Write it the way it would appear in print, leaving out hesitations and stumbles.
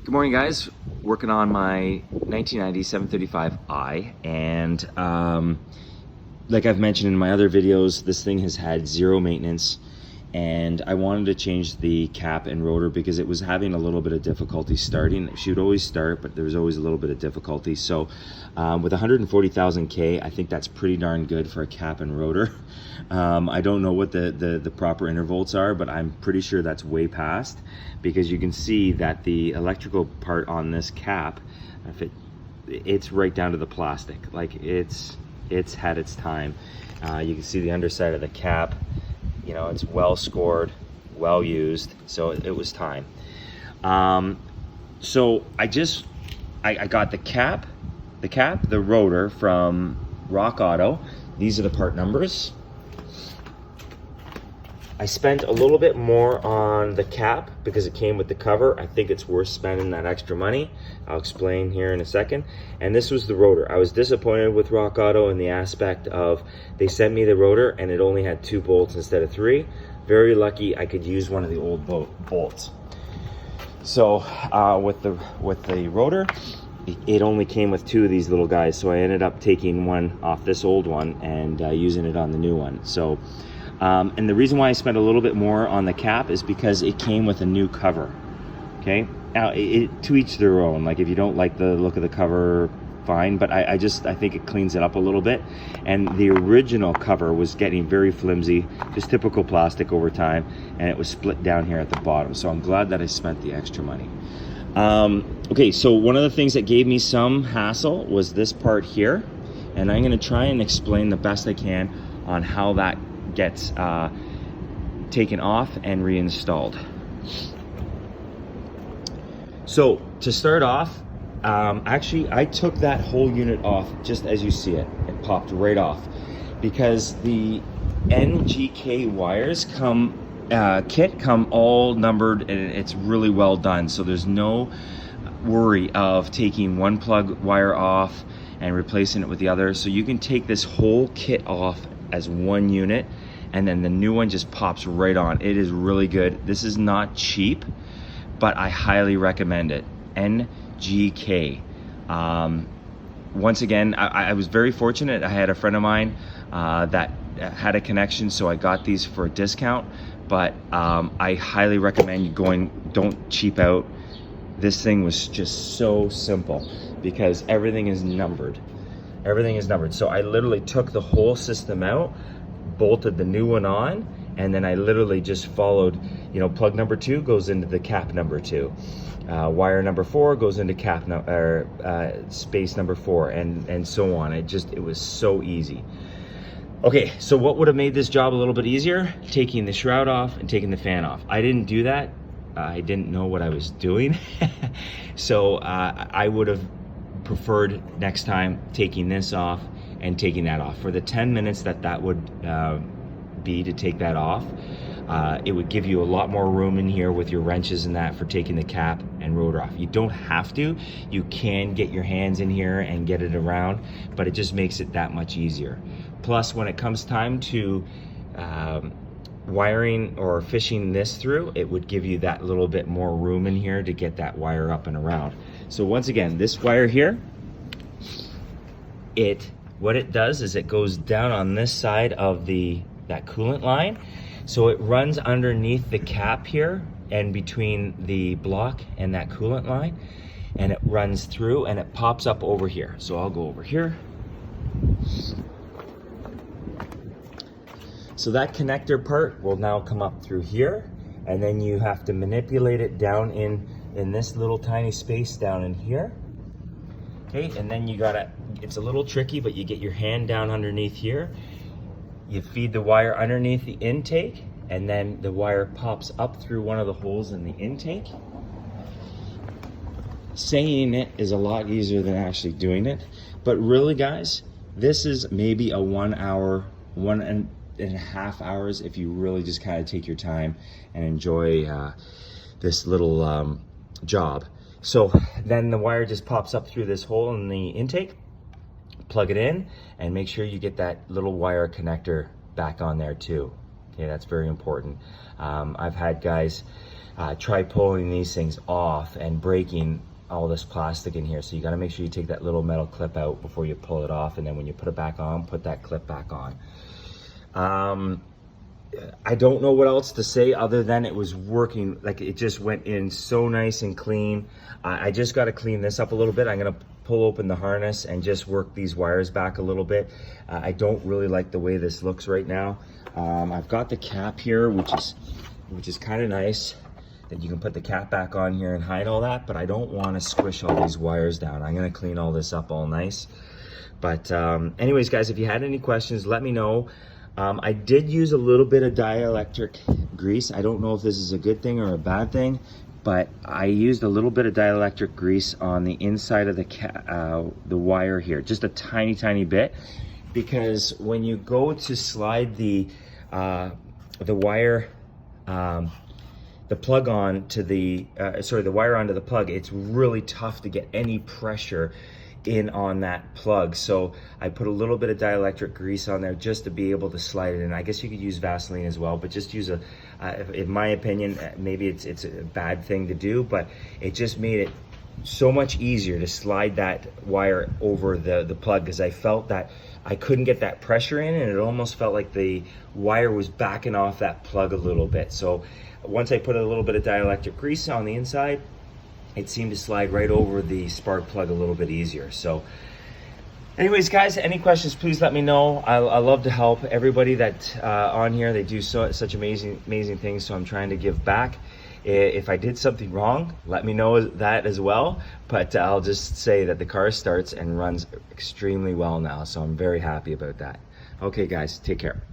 Good morning, guys. Working on my 1990 735i, and like I've mentioned in my other videos, this thing has had zero maintenance, and I wanted to change the cap and rotor because it was having a little bit of difficulty starting. She would always start, but there was always a little bit of difficulty. So with 140,000 K, I think that's pretty darn good for a cap and rotor. I don't know what the proper intervolts are, but I'm pretty sure that's way past, because you can see that the electrical part on this cap, it's right down to the plastic. Like it's had its time. You can see the underside of the cap, you know, it's well scored, well used, so it was time. So I got the cap, the rotor from Rock Auto. These are the part numbers. I spent a little bit more on the cap because it came with the cover. I think it's worth spending that extra money. I'll explain here in a second. And this was the rotor. I was disappointed with Rock Auto in the aspect of they sent me the rotor and it only had 2 bolts instead of 3. Very lucky I could use one of the old bolts. So with the rotor, it only came with 2 of these little guys. So I ended up taking one off this old one and using it on the new one. So. And the reason why I spent a little bit more on the cap is because it came with a new cover. Okay, now to each their own. Like if you don't like the look of the cover, fine, but I think it cleans it up a little bit. And the original cover was getting very flimsy, just typical plastic over time, and it was split down here at the bottom. So I'm glad that I spent the extra money. Okay, so one of the things that gave me some hassle was this part here, and I'm going to try and explain the best I can on how that gets taken off and reinstalled. So to start off, actually I took that whole unit off just as you see it. It popped right off because the NGK wires come all numbered, and it's really well done. So there's no worry of taking one plug wire off and replacing it with the other. So you can take this whole kit off as one unit, and then the new one just pops right on. It is really good. This is not cheap, but I highly recommend it. NGK. Once again, I was very fortunate. I had a friend of mine that had a connection, so I got these for a discount, but I highly recommend you don't cheap out. This thing was just so simple because everything is numbered. Everything is numbered. So I literally took the whole system out, bolted the new one on, and then I literally just followed, you know, plug number 2 goes into the cap number 2. Wire number 4 goes into space number 4, and so on. It was so easy. Okay, so what would have made this job a little bit easier? Taking the shroud off and taking the fan off. I didn't do that. I didn't know what I was doing. So I would have preferred next time taking this off and taking that off. For the 10 minutes that would be to take that off, it would give you a lot more room in here with your wrenches and that for taking the cap and rotor off. You don't have to. You can get your hands in here and get it around, but it just makes it that much easier. Plus, when it comes time to wiring or fishing this through, it would give you that little bit more room in here to get that wire up and around. So once again, this wire here, what it does is it goes down on this side of that coolant line. So it runs underneath the cap here and between the block and that coolant line, and it runs through and it pops up over here. So I'll go over here. So that connector part will now come up through here, and then you have to manipulate it down in this little tiny space down in here. Okay, and then it's a little tricky, but you get your hand down underneath here. You feed the wire underneath the intake, and then the wire pops up through one of the holes in the intake. Saying it is a lot easier than actually doing it, but really, guys, this is maybe a 1 hour, 1.5 hours if you really just kind of take your time and enjoy this little job. So then the wire just pops up through this hole in the intake. Plug it in and make sure you get that little wire connector back on there too. Okay, that's very important. I've had guys try pulling these things off and breaking all this plastic in here. So you got to make sure you take that little metal clip out before you pull it off, and then when you put it back on, put that clip back on. I don't know what else to say other than it was working. Like, it just went in so nice and clean. I just got to clean this up a little bit. I'm going to pull open the harness and just work these wires back a little bit. I don't really like the way this looks right now. I've got the cap here, which is kind of nice that you can put the cap back on here and hide all that, but I don't want to squish all these wires down. I'm going to clean all this up all nice. But anyways, guys, if you had any questions, let me know. I did use a little bit of dielectric grease. I don't know if this is a good thing or a bad thing, but I used a little bit of dielectric grease on the inside of the wire here, just a tiny, tiny bit, because when you go to slide the wire, the plug on to the wire onto the plug, it's really tough to get any pressure in on that plug. So I put a little bit of dielectric grease on there just to be able to slide it in. I guess you could use Vaseline as well, but just use in my opinion, maybe it's a bad thing to do, but it just made it so much easier to slide that wire over the plug, because I felt that I couldn't get that pressure in, and it almost felt like the wire was backing off that plug a little bit. So once I put a little bit of dielectric grease on the inside, it seemed to slide right over the spark plug a little bit easier. So anyways, guys, any questions, please let me know. I love to help everybody that on here. They do such amazing things, so I'm trying to give back. If I did something wrong, let me know that as well. But I'll just say that the car starts and runs extremely well now, so I'm very happy about that. Okay, guys, take care.